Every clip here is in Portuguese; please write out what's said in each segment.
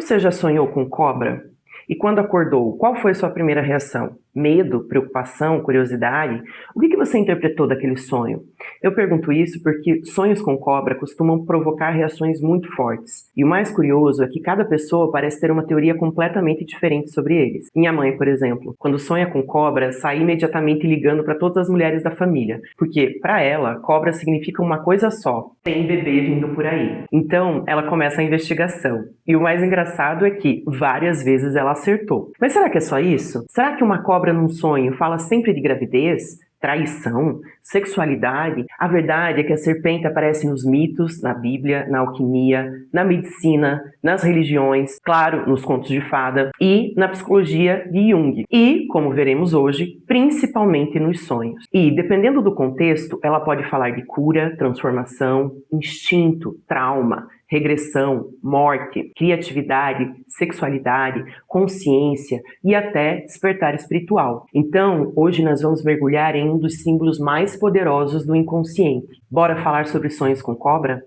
Você já sonhou com cobra? E quando acordou, qual foi a sua primeira reação? Medo, preocupação, curiosidade? O que você interpretou daquele sonho? Eu pergunto isso porque sonhos com cobra costumam provocar reações muito fortes. E o mais curioso é que cada pessoa parece ter uma teoria completamente diferente sobre eles. Minha mãe, por exemplo, quando sonha com cobra, sai imediatamente ligando para todas as mulheres da família. Porque, para ela, cobra significa uma coisa só: tem bebê vindo por aí. Então, ela começa a investigação. E o mais engraçado é que, várias vezes, ela acertou. Mas será que é só isso? Será que uma cobra num sonho fala sempre de gravidez, traição, sexualidade? A verdade é que a serpente aparece nos mitos, na Bíblia, na alquimia, na medicina, nas religiões, claro, nos contos de fada e na psicologia de Jung. E, como veremos hoje, principalmente nos sonhos. E, dependendo do contexto, ela pode falar de cura, transformação, instinto, trauma, regressão, morte, criatividade, sexualidade, consciência e até despertar espiritual. Então, hoje nós vamos mergulhar em um dos símbolos mais poderosos do inconsciente. Bora falar sobre sonhos com cobra?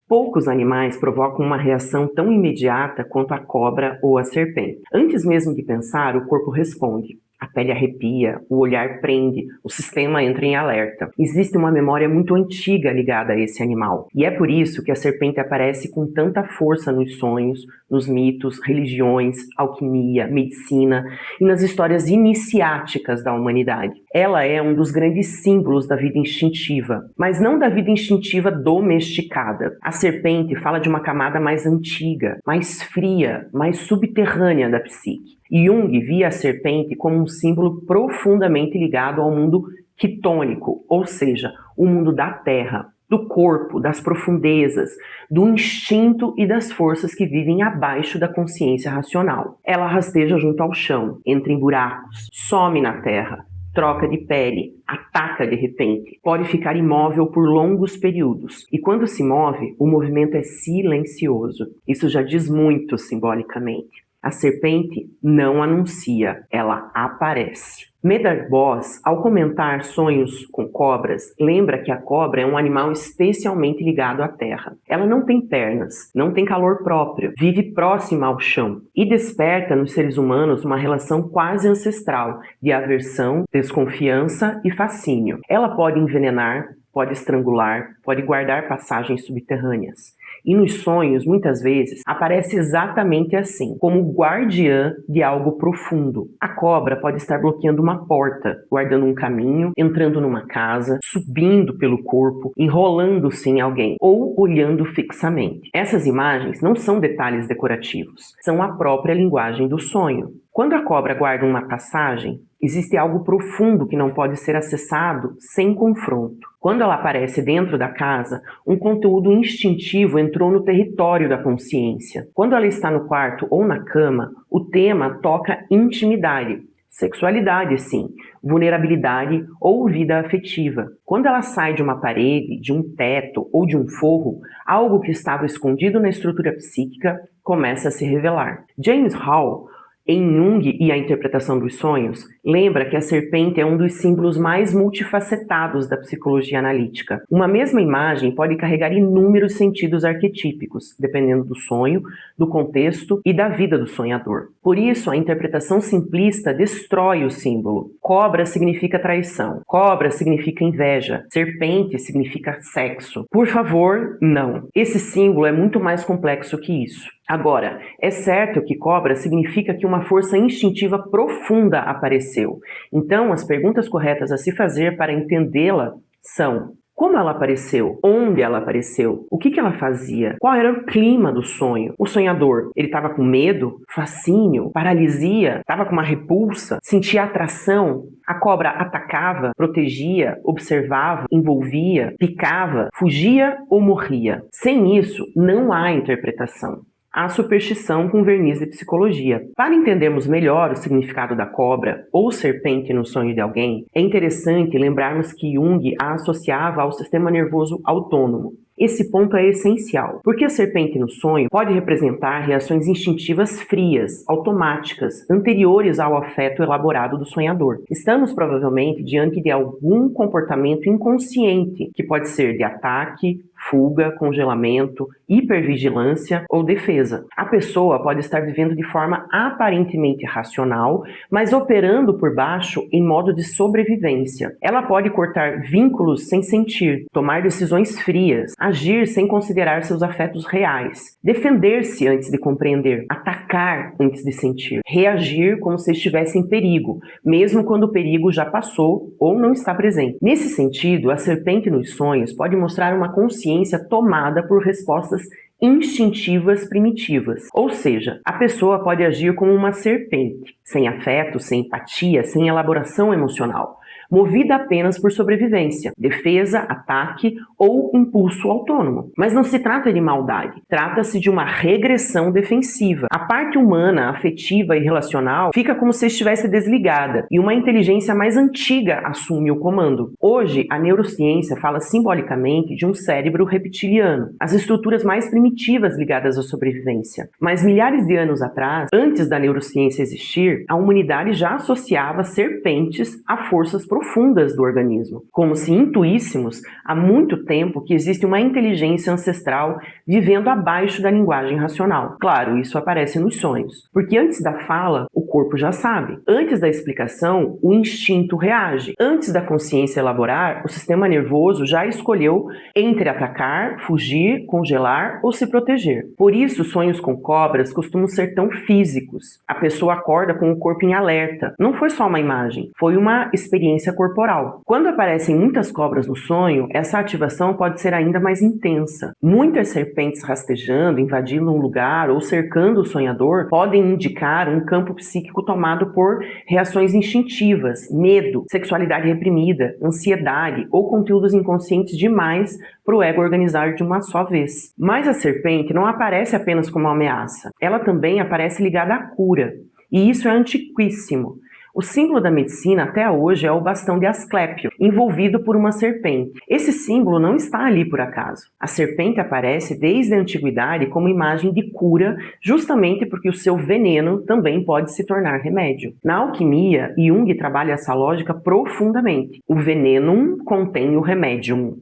Poucos animais provocam uma reação tão imediata quanto a cobra ou a serpente. Antes mesmo de pensar, o corpo responde. A pele arrepia, o olhar prende, o sistema entra em alerta. Existe uma memória muito antiga ligada a esse animal. E é por isso que a serpente aparece com tanta força nos sonhos, nos mitos, religiões, alquimia, medicina e nas histórias iniciáticas da humanidade. Ela é um dos grandes símbolos da vida instintiva, mas não da vida instintiva domesticada. A serpente fala de uma camada mais antiga, mais fria, mais subterrânea da psique. Jung via a serpente como um símbolo profundamente ligado ao mundo quitônico, ou seja, o mundo da terra, do corpo, das profundezas, do instinto e das forças que vivem abaixo da consciência racional. Ela rasteja junto ao chão, entra em buracos, some na terra, troca de pele, ataca de repente, pode ficar imóvel por longos períodos. E quando se move, o movimento é silencioso. Isso já diz muito simbolicamente. A serpente não anuncia, ela aparece. Medard Boss, ao comentar sonhos com cobras, lembra que a cobra é um animal especialmente ligado à terra. Ela não tem pernas, não tem calor próprio, vive próxima ao chão e desperta nos seres humanos uma relação quase ancestral de aversão, desconfiança e fascínio. Ela pode envenenar, pode estrangular, pode guardar passagens subterrâneas. E nos sonhos, muitas vezes, aparece exatamente assim, como guardiã de algo profundo. A cobra pode estar bloqueando uma porta, guardando um caminho, entrando numa casa, subindo pelo corpo, enrolando-se em alguém ou olhando fixamente. Essas imagens não são detalhes decorativos, são a própria linguagem do sonho. Quando a cobra guarda uma passagem, existe algo profundo que não pode ser acessado sem confronto. Quando ela aparece dentro da casa, um conteúdo instintivo entrou no território da consciência. Quando ela está no quarto ou na cama, o tema toca intimidade, sexualidade sim, vulnerabilidade ou vida afetiva. Quando ela sai de uma parede, de um teto ou de um forro, algo que estava escondido na estrutura psíquica começa a se revelar. James Hall, em Jung e a interpretação dos sonhos, lembra que a serpente é um dos símbolos mais multifacetados da psicologia analítica. Uma mesma imagem pode carregar inúmeros sentidos arquetípicos, dependendo do sonho, do contexto e da vida do sonhador. Por isso, a interpretação simplista destrói o símbolo. Cobra significa traição, cobra significa inveja, serpente significa sexo. Por favor, não. Esse símbolo é muito mais complexo que isso. Agora, é certo que cobra significa que uma força instintiva profunda apareceu. Então, as perguntas corretas a se fazer para entendê-la são: como ela apareceu? Onde ela apareceu? O que ela fazia? Qual era o clima do sonho? O sonhador, ele estava com medo, fascínio, paralisia, estava com uma repulsa, sentia atração? A cobra atacava, protegia, observava, envolvia, picava, fugia ou morria? Sem isso, não há interpretação. A superstição com verniz de psicologia. Para entendermos melhor o significado da cobra ou serpente no sonho de alguém, é interessante lembrarmos que Jung a associava ao sistema nervoso autônomo. Esse ponto é essencial, porque a serpente no sonho pode representar reações instintivas frias, automáticas, anteriores ao afeto elaborado do sonhador. Estamos provavelmente diante de algum comportamento inconsciente, que pode ser de ataque, fuga, congelamento, hipervigilância ou defesa. A pessoa pode estar vivendo de forma aparentemente racional, mas operando por baixo em modo de sobrevivência. Ela pode cortar vínculos sem sentir, tomar decisões frias, agir sem considerar seus afetos reais, defender-se antes de compreender, atacar antes de sentir, reagir como se estivesse em perigo, mesmo quando o perigo já passou ou não está presente. Nesse sentido, a serpente nos sonhos pode mostrar uma consciência tomada por respostas instintivas primitivas. Ou seja, a pessoa pode agir como uma serpente, sem afeto, sem empatia, sem elaboração emocional, movida apenas por sobrevivência, defesa, ataque ou impulso autônomo. Mas não se trata de maldade, trata-se de uma regressão defensiva. A parte humana, afetiva e relacional fica como se estivesse desligada e uma inteligência mais antiga assume o comando. Hoje, a neurociência fala simbolicamente de um cérebro reptiliano, as estruturas mais primitivas ligadas à sobrevivência. Mas milhares de anos atrás, antes da neurociência existir, a humanidade já associava serpentes a forças profundas do organismo, como se intuíssemos há muito tempo que existe uma inteligência ancestral vivendo abaixo da linguagem racional. Claro, isso aparece nos sonhos, porque antes da fala, o corpo já sabe. Antes da explicação, o instinto reage. Antes da consciência elaborar, o sistema nervoso já escolheu entre atacar, fugir, congelar ou se proteger. Por isso, sonhos com cobras costumam ser tão físicos. A pessoa acorda com o corpo em alerta. Não foi só uma imagem, foi uma experiência corporal. Quando aparecem muitas cobras no sonho, essa ativação pode ser ainda mais intensa. Muitas serpentes rastejando, invadindo um lugar ou cercando o sonhador podem indicar um campo psíquico tomado por reações instintivas, medo, sexualidade reprimida, ansiedade ou conteúdos inconscientes demais para o ego organizar de uma só vez. Mas a serpente não aparece apenas como uma ameaça, ela também aparece ligada à cura. E isso é antiquíssimo. O símbolo da medicina até hoje é o bastão de Asclépio, envolvido por uma serpente. Esse símbolo não está ali por acaso. A serpente aparece desde a antiguidade como imagem de cura, justamente porque o seu veneno também pode se tornar remédio. Na alquimia, Jung trabalha essa lógica profundamente. O venenum contém o remedium.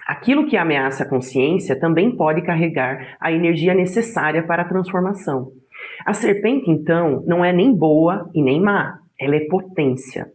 Aquilo que ameaça a consciência também pode carregar a energia necessária para a transformação. A serpente, então, não é nem boa e nem má. Ela é potência.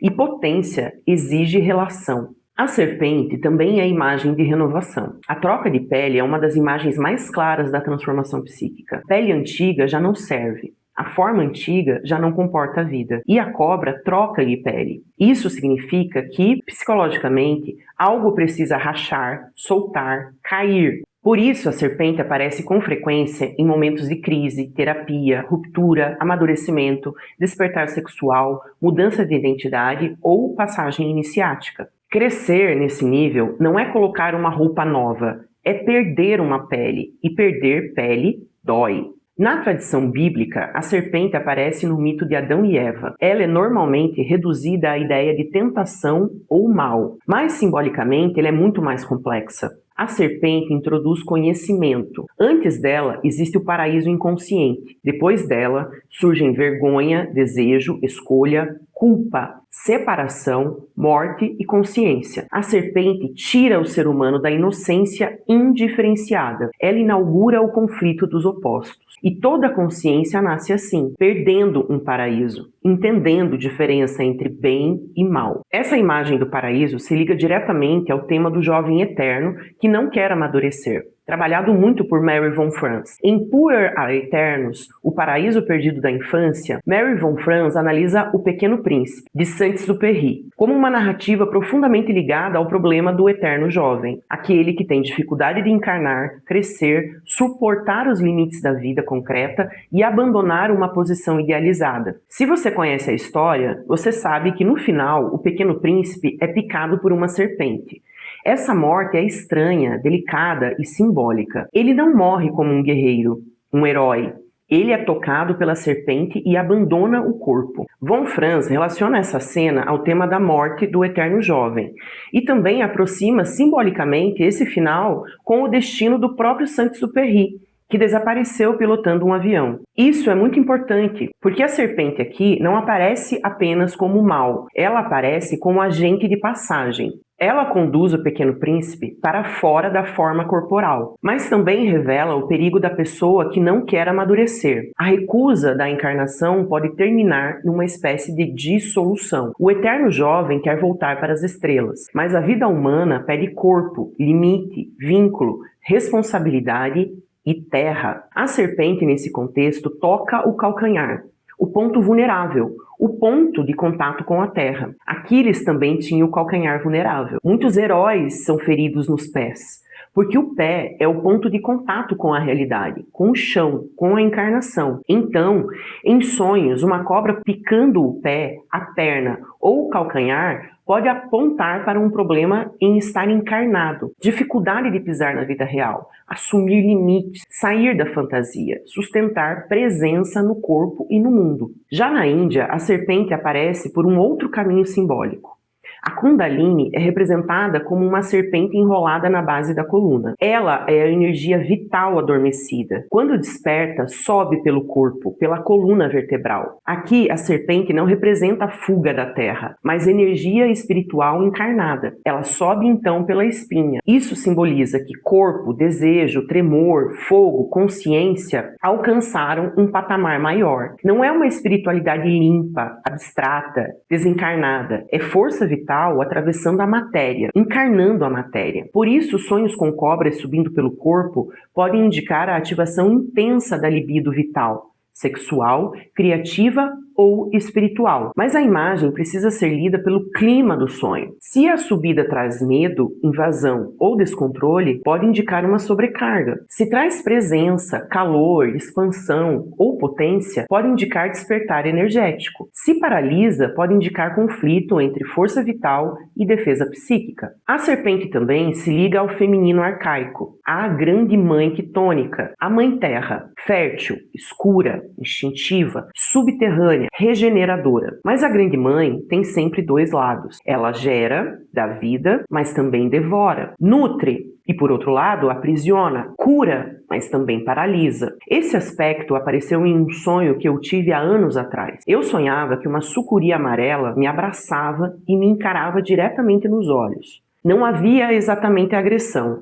E potência exige relação. A serpente também é imagem de renovação. A troca de pele é uma das imagens mais claras da transformação psíquica. Pele antiga já não serve. A forma antiga já não comporta a vida. E a cobra troca de pele. Isso significa que, psicologicamente, algo precisa rachar, soltar, cair. Por isso, a serpente aparece com frequência em momentos de crise, terapia, ruptura, amadurecimento, despertar sexual, mudança de identidade ou passagem iniciática. Crescer nesse nível não é colocar uma roupa nova, é perder uma pele, e perder pele dói. Na tradição bíblica, a serpente aparece no mito de Adão e Eva. Ela é normalmente reduzida à ideia de tentação ou mal, mas simbolicamente ela é muito mais complexa. A serpente introduz conhecimento. Antes dela, existe o paraíso inconsciente. Depois dela, surgem vergonha, desejo, escolha, culpa, separação, morte e consciência. A serpente tira o ser humano da inocência indiferenciada. Ela inaugura o conflito dos opostos. E toda consciência nasce assim, perdendo um paraíso, entendendo diferença entre bem e mal. Essa imagem do paraíso se liga diretamente ao tema do jovem eterno que não quer amadurecer, trabalhado muito por Mary von Franz. Em Puer a Eternos, o paraíso perdido da infância, Mary von Franz analisa O Pequeno Príncipe, de Saint-Exupéry, como uma narrativa profundamente ligada ao problema do eterno jovem, aquele que tem dificuldade de encarnar, crescer, suportar os limites da vida concreta e abandonar uma posição idealizada. Se você conhece a história, você sabe que no final o Pequeno Príncipe é picado por uma serpente. Essa morte é estranha, delicada e simbólica. Ele não morre como um guerreiro, um herói. Ele é tocado pela serpente e abandona o corpo. Von Franz relaciona essa cena ao tema da morte do eterno jovem e também aproxima simbolicamente esse final com o destino do próprio Saint-Exupéry, que desapareceu pilotando um avião. Isso é muito importante, porque a serpente aqui não aparece apenas como mal, ela aparece como agente de passagem. Ela conduz o Pequeno Príncipe para fora da forma corporal, mas também revela o perigo da pessoa que não quer amadurecer. A recusa da encarnação pode terminar numa espécie de dissolução. O eterno jovem quer voltar para as estrelas, mas a vida humana pede corpo, limite, vínculo, responsabilidade e terra. A serpente, nesse contexto, toca o calcanhar, o ponto vulnerável, o ponto de contato com a terra. Aquiles também tinha o calcanhar vulnerável. Muitos heróis são feridos nos pés, porque o pé é o ponto de contato com a realidade, com o chão, com a encarnação. Então, em sonhos, uma cobra picando o pé, a perna ou o calcanhar pode apontar para um problema em estar encarnado, dificuldade de pisar na vida real, assumir limites, sair da fantasia, sustentar presença no corpo e no mundo. Já na Índia, a serpente aparece por um outro caminho simbólico. A Kundalini é representada como uma serpente enrolada na base da coluna. Ela é a energia vital adormecida. Quando desperta, sobe pelo corpo, pela coluna vertebral. Aqui, a serpente não representa a fuga da terra, mas energia espiritual encarnada. Ela sobe então pela espinha. Isso simboliza que corpo, desejo, tremor, fogo, consciência alcançaram um patamar maior. Não é uma espiritualidade limpa, abstrata, desencarnada. É força vital atravessando a matéria, encarnando a matéria. Por isso, sonhos com cobras subindo pelo corpo podem indicar a ativação intensa da libido vital, sexual, criativa ou espiritual. Mas a imagem precisa ser lida pelo clima do sonho. Se a subida traz medo, invasão ou descontrole, pode indicar uma sobrecarga. Se traz presença, calor, expansão ou potência, pode indicar despertar energético. Se paralisa, pode indicar conflito entre força vital e defesa psíquica. A serpente também se liga ao feminino arcaico, à grande mãe quitônica, a mãe terra, fértil, escura, instintiva, subterrânea, regeneradora. Mas a grande mãe tem sempre dois lados. Ela gera, dá vida, mas também devora, nutre e, por outro lado, aprisiona, cura, mas também paralisa. Esse aspecto apareceu em um sonho que eu tive há anos atrás. Eu sonhava que uma sucuri amarela me abraçava e me encarava diretamente nos olhos. Não havia exatamente agressão,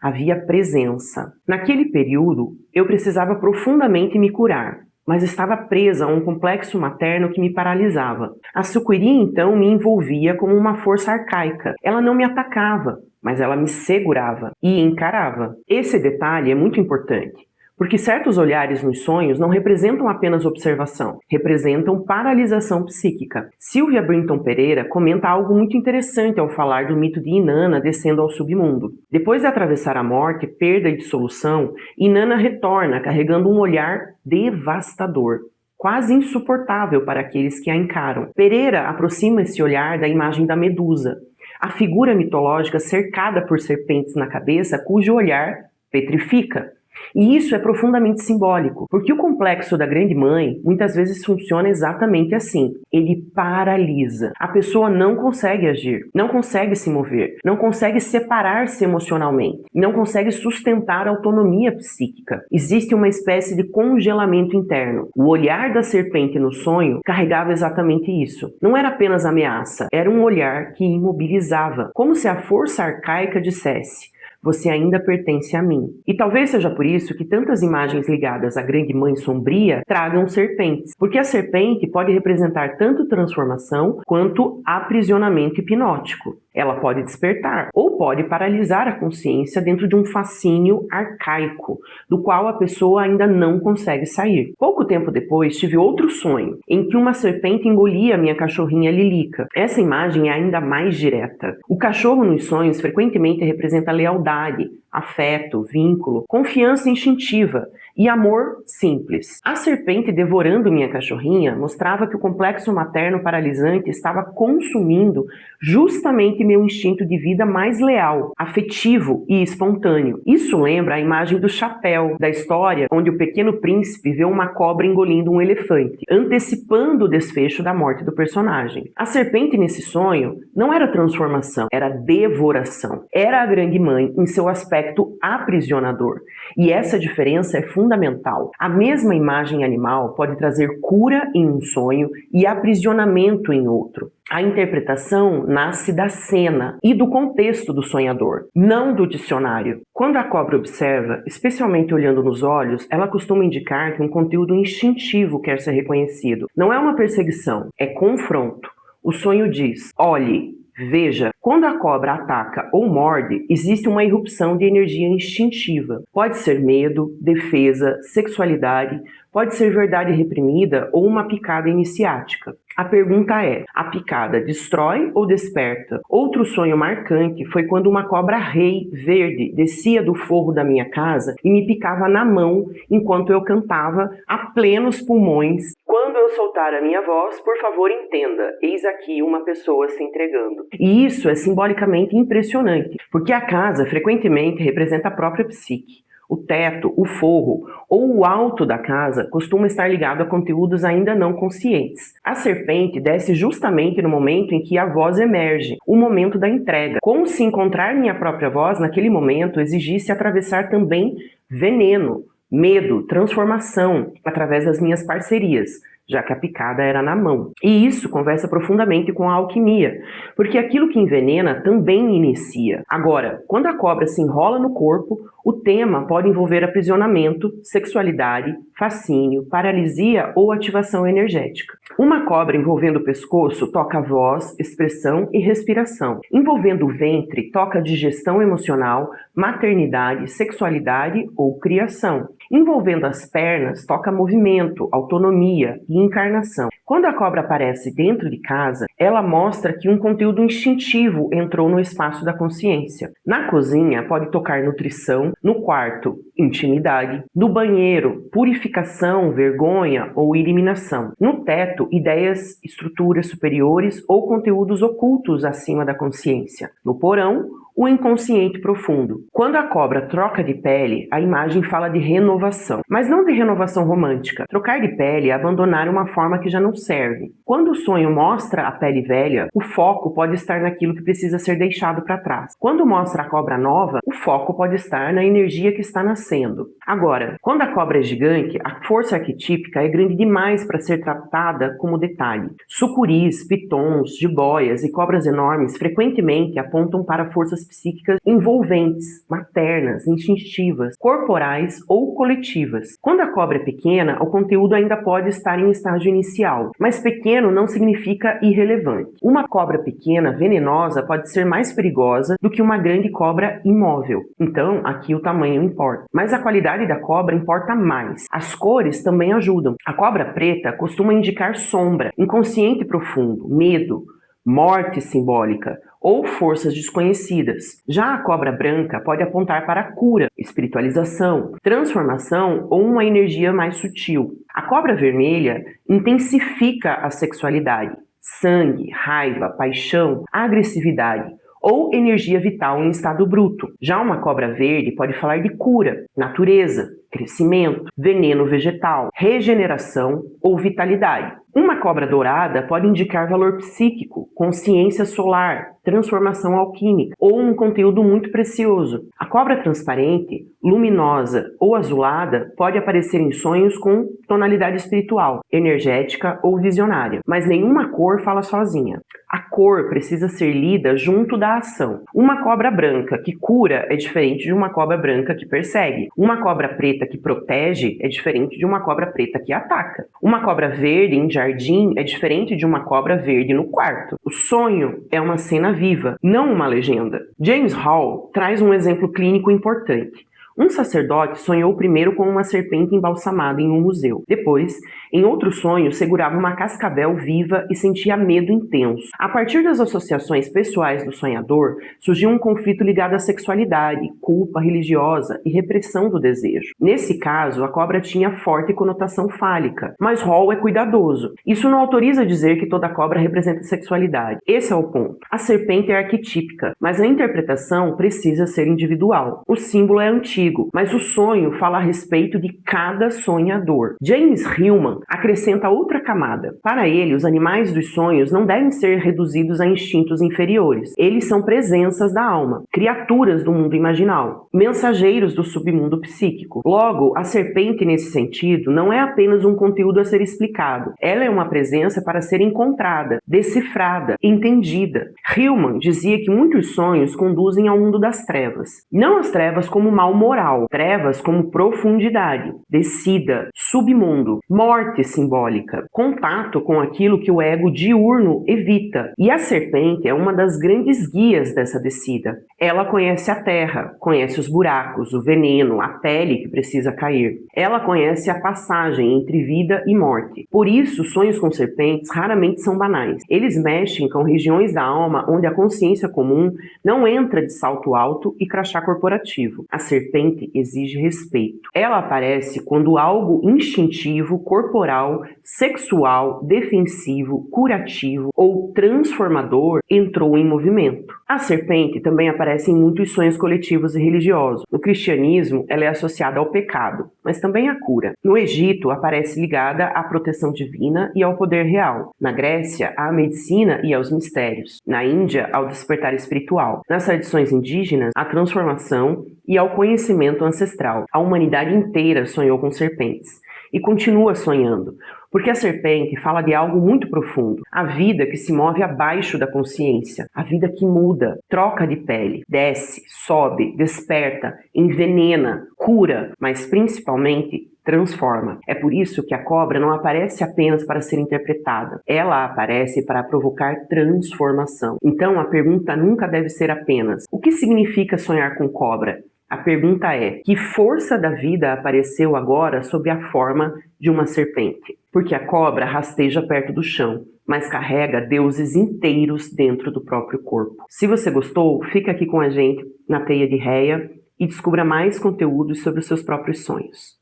havia presença. Naquele período, eu precisava profundamente me curar, mas estava presa a um complexo materno que me paralisava. A sucuri, então, me envolvia como uma força arcaica. Ela não me atacava, mas ela me segurava e encarava. Esse detalhe é muito importante, porque certos olhares nos sonhos não representam apenas observação, representam paralisação psíquica. Sylvia Brinton Pereira comenta algo muito interessante ao falar do mito de Inanna descendo ao submundo. Depois de atravessar a morte, perda e dissolução, Inanna retorna carregando um olhar devastador, quase insuportável para aqueles que a encaram. Pereira aproxima esse olhar da imagem da Medusa, a figura mitológica cercada por serpentes na cabeça, cujo olhar petrifica. E isso é profundamente simbólico, porque o complexo da grande mãe muitas vezes funciona exatamente assim. Ele paralisa. A pessoa não consegue agir, não consegue se mover, não consegue separar-se emocionalmente, não consegue sustentar a autonomia psíquica. Existe uma espécie de congelamento interno. O olhar da serpente no sonho carregava exatamente isso. Não era apenas ameaça, era um olhar que imobilizava, como se a força arcaica dissesse: você ainda pertence a mim. E talvez seja por isso que tantas imagens ligadas à grande mãe sombria tragam serpentes, porque a serpente pode representar tanto transformação quanto aprisionamento hipnótico. Ela pode despertar ou pode paralisar a consciência dentro de um fascínio arcaico, do qual a pessoa ainda não consegue sair. Pouco tempo depois, tive outro sonho, em que uma serpente engolia minha cachorrinha Lilica. Essa imagem é ainda mais direta. O cachorro nos sonhos frequentemente representa lealdade, afeto, vínculo, confiança instintiva e amor simples. A serpente devorando minha cachorrinha mostrava que o complexo materno paralisante estava consumindo justamente meu instinto de vida mais leal, afetivo e espontâneo. Isso lembra a imagem do chapéu da história, onde o pequeno príncipe vê uma cobra engolindo um elefante, antecipando o desfecho da morte do personagem. A serpente nesse sonho não era transformação, era devoração. Era a grande mãe em seu aspecto aprisionador. E essa diferença é fundamental. A mesma imagem animal pode trazer cura em um sonho e aprisionamento em outro. A interpretação nasce da cena e do contexto do sonhador, não do dicionário. Quando a cobra observa, especialmente olhando nos olhos, ela costuma indicar que um conteúdo instintivo quer ser reconhecido. Não é uma perseguição, é confronto. O sonho diz: olhe, veja. Quando a cobra ataca ou morde, existe uma irrupção de energia instintiva. Pode ser medo, defesa, sexualidade, pode ser verdade reprimida ou uma picada iniciática. A pergunta é: a picada destrói ou desperta? Outro sonho marcante foi quando uma cobra-rei verde descia do forro da minha casa e me picava na mão enquanto eu cantava a plenos pulmões: quando eu soltar a minha voz, por favor entenda, eis aqui uma pessoa se entregando. E isso é simbolicamente impressionante, porque a casa frequentemente representa a própria psique. O teto, o forro ou o alto da casa costuma estar ligado a conteúdos ainda não conscientes. A serpente desce justamente no momento em que a voz emerge, o momento da entrega, como se encontrar minha própria voz naquele momento exigisse atravessar também veneno, medo, transformação, através das minhas parcerias, já que a picada era na mão. E isso conversa profundamente com a alquimia, porque aquilo que envenena também inicia. Agora, quando a cobra se enrola no corpo, o tema pode envolver aprisionamento, sexualidade, fascínio, paralisia ou ativação energética. Uma cobra envolvendo o pescoço toca voz, expressão e respiração. Envolvendo o ventre, toca digestão emocional, maternidade, sexualidade ou criação. Envolvendo as pernas, toca movimento, autonomia e encarnação. Quando a cobra aparece dentro de casa, ela mostra que um conteúdo instintivo entrou no espaço da consciência. Na cozinha, pode tocar nutrição, no quarto, intimidade, no banheiro, purificação, vergonha ou eliminação. No teto, ideias, estruturas superiores ou conteúdos ocultos acima da consciência. No porão, o inconsciente profundo. Quando a cobra troca de pele, a imagem fala de renovação, mas não de renovação romântica. Trocar de pele é abandonar uma forma que já não serve. Quando o sonho mostra a pele velha, o foco pode estar naquilo que precisa ser deixado para trás. Quando mostra a cobra nova, o foco pode estar na energia que está nascendo. Agora, quando a cobra é gigante, a força arquetípica é grande demais para ser tratada como detalhe. Sucuris, pitons, jiboias e cobras enormes frequentemente apontam para forças psíquicas envolventes, maternas, instintivas, corporais ou coletivas. Quando a cobra é pequena, o conteúdo ainda pode estar em estágio inicial, mas pequeno não significa irrelevante. Uma cobra pequena, venenosa, pode ser mais perigosa do que uma grande cobra imóvel. Então, aqui o tamanho importa. Mas a qualidade da cobra importa mais. As cores também ajudam. A cobra preta costuma indicar sombra, inconsciente profundo, medo, morte simbólica ou forças desconhecidas. Já a cobra branca pode apontar para a cura, espiritualização, transformação ou uma energia mais sutil. A cobra vermelha intensifica a sexualidade, sangue, raiva, paixão, agressividade ou energia vital em estado bruto. Já uma cobra verde pode falar de cura, natureza, crescimento, veneno vegetal, regeneração ou vitalidade. Uma cobra dourada pode indicar valor psíquico, consciência solar, transformação alquímica ou um conteúdo muito precioso. A cobra transparente, luminosa ou azulada pode aparecer em sonhos com tonalidade espiritual, energética ou visionária, mas nenhuma cor fala sozinha. A cor precisa ser lida junto da ação. Uma cobra branca que cura é diferente de uma cobra branca que persegue. Uma cobra preta que protege é diferente de uma cobra preta que ataca. Uma cobra verde em jardim é diferente de uma cobra verde no quarto. O sonho é uma cena viva, não uma legenda. James Hall traz um exemplo clínico importante. Um sacerdote sonhou primeiro com uma serpente embalsamada em um museu. Depois, em outro sonho, segurava uma cascavel viva e sentia medo intenso. A partir das associações pessoais do sonhador, surgiu um conflito ligado à sexualidade, culpa religiosa e repressão do desejo. Nesse caso, a cobra tinha forte conotação fálica, mas Hall é cuidadoso. Isso não autoriza dizer que toda cobra representa sexualidade. Esse é o ponto. A serpente é arquetípica, mas a interpretação precisa ser individual. O símbolo é antigo, mas o sonho fala a respeito de cada sonhador. James Hillman acrescenta outra camada. Para ele, os animais dos sonhos não devem ser reduzidos a instintos inferiores. Eles são presenças da alma, criaturas do mundo imaginal, mensageiros do submundo psíquico. Logo, a serpente, nesse sentido, não é apenas um conteúdo a ser explicado. Ela é uma presença para ser encontrada, decifrada, entendida. Hillman dizia que muitos sonhos conduzem ao mundo das trevas. Não as trevas como mal moral, trevas como profundidade, descida, submundo, morte simbólica, contato com aquilo que o ego diurno evita. E a serpente é uma das grandes guias dessa descida. Ela conhece a terra, conhece os buracos, o veneno, a pele que precisa cair. Ela conhece a passagem entre vida e morte. Por isso, sonhos com serpentes raramente são banais. Eles mexem com regiões da alma onde a consciência comum não entra de salto alto e crachá corporativo. A serpente exige respeito. Ela aparece quando algo instintivo, corporal, sexual, defensivo, curativo ou transformador entrou em movimento. A serpente também aparece em muitos sonhos coletivos e religiosos. No cristianismo, ela é associada ao pecado, mas também à cura. No Egito, aparece ligada à proteção divina e ao poder real. Na Grécia, à medicina e aos mistérios. Na Índia, ao despertar espiritual. Nas tradições indígenas, à transformação e ao conhecimento ancestral. A humanidade inteira sonhou com serpentes e continua sonhando, porque a serpente fala de algo muito profundo, a vida que se move abaixo da consciência, a vida que muda, troca de pele, desce, sobe, desperta, envenena, cura, mas principalmente transforma. É por isso que a cobra não aparece apenas para ser interpretada, ela aparece para provocar transformação. Então a pergunta nunca deve ser apenas: o que significa sonhar com cobra? A pergunta é: que força da vida apareceu agora sob a forma de uma serpente? Porque a cobra rasteja perto do chão, mas carrega deuses inteiros dentro do próprio corpo. Se você gostou, fica aqui com a gente na Teia de Réia e descubra mais conteúdos sobre os seus próprios sonhos.